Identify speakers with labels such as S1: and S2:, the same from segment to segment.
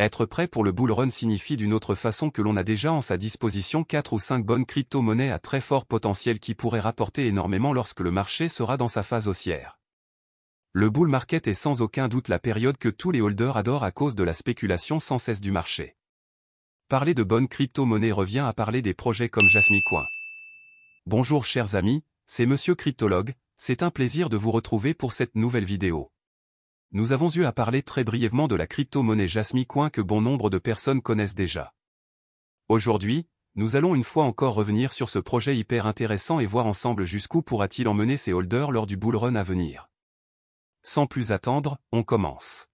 S1: Être prêt pour le bull run signifie d'une autre façon que l'on a déjà en sa disposition 4 ou 5 bonnes crypto-monnaies à très fort potentiel qui pourraient rapporter énormément lorsque le marché sera dans sa phase haussière. Le bull market est sans aucun doute la période que tous les holders adorent à cause de la spéculation sans cesse du marché. Parler de bonnes crypto-monnaies revient à parler des projets comme Jasmy Coin. Bonjour chers amis, c'est Monsieur Cryptologue, c'est un plaisir de vous retrouver pour cette nouvelle vidéo. Nous avons eu à parler très brièvement de la crypto-monnaie Jasmy Coin que bon nombre de personnes connaissent déjà. Aujourd'hui, nous allons une fois encore revenir sur ce projet hyper intéressant et voir ensemble jusqu'où pourra-t-il emmener ses holders lors du bull run à venir. Sans plus attendre, on commence.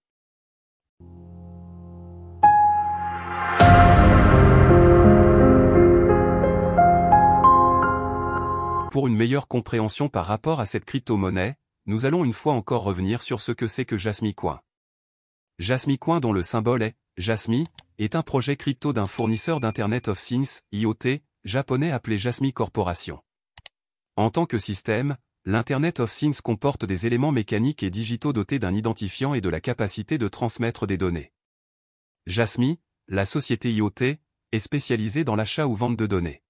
S1: Pour une meilleure compréhension par rapport à cette crypto-monnaie, nous allons une fois encore revenir sur ce que c'est que Jasmy Coin. Jasmy Coin, dont le symbole est Jasmy, est un projet crypto d'un fournisseur d'Internet of Things, IoT, japonais appelé Jasmy Corporation. En tant que système, l'Internet of Things comporte des éléments mécaniques et digitaux dotés d'un identifiant et de la capacité de transmettre des données. Jasmy, la société IoT, est spécialisée dans l'achat ou vente de données.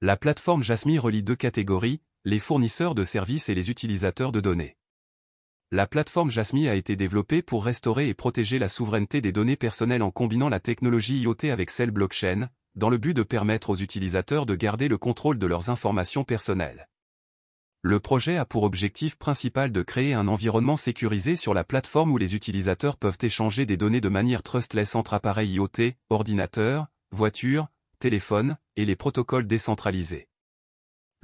S1: La plateforme Jasmy relie deux catégories, les fournisseurs de services et les utilisateurs de données. La plateforme Jasmy a été développée pour restaurer et protéger la souveraineté des données personnelles en combinant la technologie IoT avec celle blockchain, dans le but de permettre aux utilisateurs de garder le contrôle de leurs informations personnelles. Le projet a pour objectif principal de créer un environnement sécurisé sur la plateforme où les utilisateurs peuvent échanger des données de manière trustless entre appareils IoT, ordinateurs, voitures, téléphones, et les protocoles décentralisés.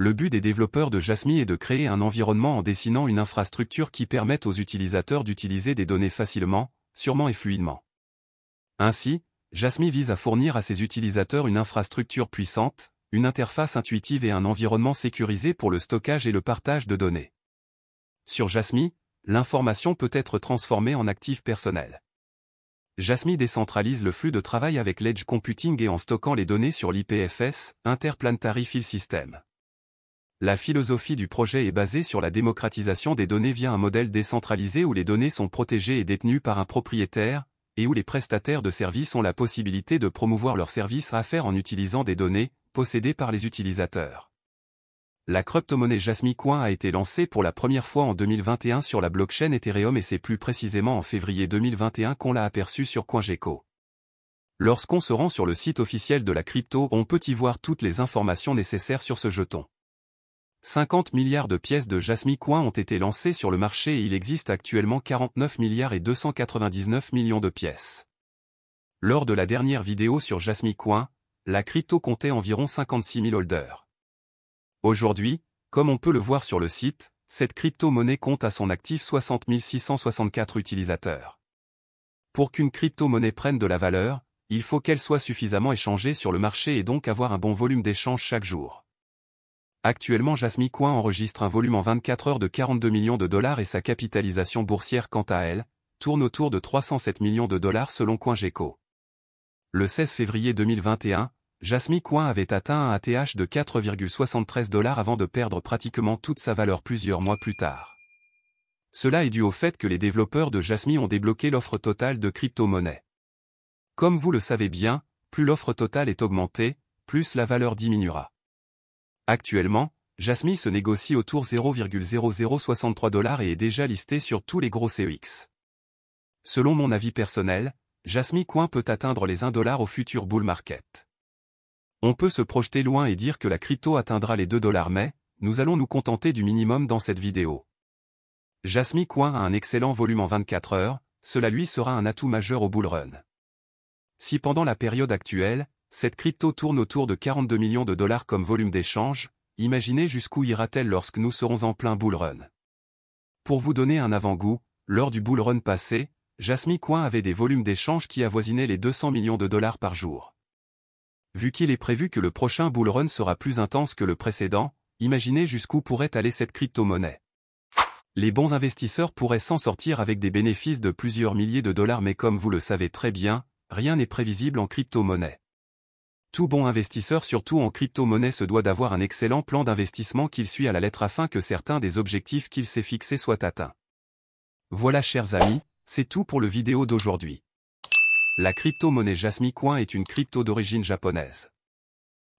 S1: Le but des développeurs de Jasmy est de créer un environnement en dessinant une infrastructure qui permette aux utilisateurs d'utiliser des données facilement, sûrement et fluidement. Ainsi, Jasmy vise à fournir à ses utilisateurs une infrastructure puissante, une interface intuitive et un environnement sécurisé pour le stockage et le partage de données. Sur Jasmy, l'information peut être transformée en actifs personnels. Jasmy décentralise le flux de travail avec l'edge computing et en stockant les données sur l'IPFS, Interplanetary File System. La philosophie du projet est basée sur la démocratisation des données via un modèle décentralisé où les données sont protégées et détenues par un propriétaire, et où les prestataires de services ont la possibilité de promouvoir leurs services à faire en utilisant des données possédées par les utilisateurs. La crypto-monnaie Jasmy Coin a été lancée pour la première fois en 2021 sur la blockchain Ethereum et c'est plus précisément en février 2021 qu'on l'a aperçue sur CoinGecko. Lorsqu'on se rend sur le site officiel de la crypto, on peut y voir toutes les informations nécessaires sur ce jeton. 50 milliards de pièces de Jasmy Coin ont été lancées sur le marché et il existe actuellement 49 milliards et 299 millions de pièces. Lors de la dernière vidéo sur Jasmy Coin, la crypto comptait environ 56 000 holders. Aujourd'hui, comme on peut le voir sur le site, cette crypto-monnaie compte à son actif 60 664 utilisateurs. Pour qu'une crypto-monnaie prenne de la valeur, il faut qu'elle soit suffisamment échangée sur le marché et donc avoir un bon volume d'échange chaque jour. Actuellement Jasmy Coin enregistre un volume en 24 heures de 42 millions de dollars et sa capitalisation boursière quant à elle, tourne autour de 307 millions de dollars selon CoinGecko. Le 16 février 2021, Jasmy Coin avait atteint un ATH de 4,73 $ avant de perdre pratiquement toute sa valeur plusieurs mois plus tard. Cela est dû au fait que les développeurs de Jasmy ont débloqué l'offre totale de crypto-monnaies. Comme vous le savez bien, plus l'offre totale est augmentée, plus la valeur diminuera. Actuellement, Jasmy se négocie autour 0,0063 $ et est déjà listé sur tous les gros CEX. Selon mon avis personnel, Jasmy Coin peut atteindre les 1 $ au futur bull market. On peut se projeter loin et dire que la crypto atteindra les 2 $ mais, nous allons nous contenter du minimum dans cette vidéo. Jasmy Coin a un excellent volume en 24 heures, cela lui sera un atout majeur au bull run. Si pendant la période actuelle, cette crypto tourne autour de 42 millions de dollars comme volume d'échange, imaginez jusqu'où ira-t-elle lorsque nous serons en plein bull run. Pour vous donner un avant-goût, lors du bull run passé, Jasmy Coin avait des volumes d'échange qui avoisinaient les 200 millions de dollars par jour. Vu qu'il est prévu que le prochain bull run sera plus intense que le précédent, imaginez jusqu'où pourrait aller cette crypto-monnaie. Les bons investisseurs pourraient s'en sortir avec des bénéfices de plusieurs milliers de dollars mais comme vous le savez très bien, rien n'est prévisible en crypto-monnaie. Tout bon investisseur surtout en crypto-monnaie se doit d'avoir un excellent plan d'investissement qu'il suit à la lettre afin que certains des objectifs qu'il s'est fixés soient atteints. Voilà chers amis, c'est tout pour le vidéo d'aujourd'hui. La crypto-monnaie Jasmy Coin est une crypto d'origine japonaise.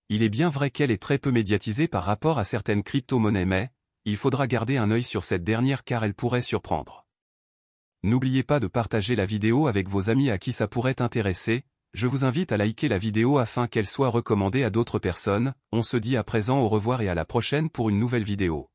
S1: Il est bien vrai qu'elle est très peu médiatisée par rapport à certaines crypto-monnaies mais, il faudra garder un œil sur cette dernière car elle pourrait surprendre. N'oubliez pas de partager la vidéo avec vos amis à qui ça pourrait intéresser. Je vous invite à liker la vidéo afin qu'elle soit recommandée à d'autres personnes. On se dit à présent au revoir et à la prochaine pour une nouvelle vidéo.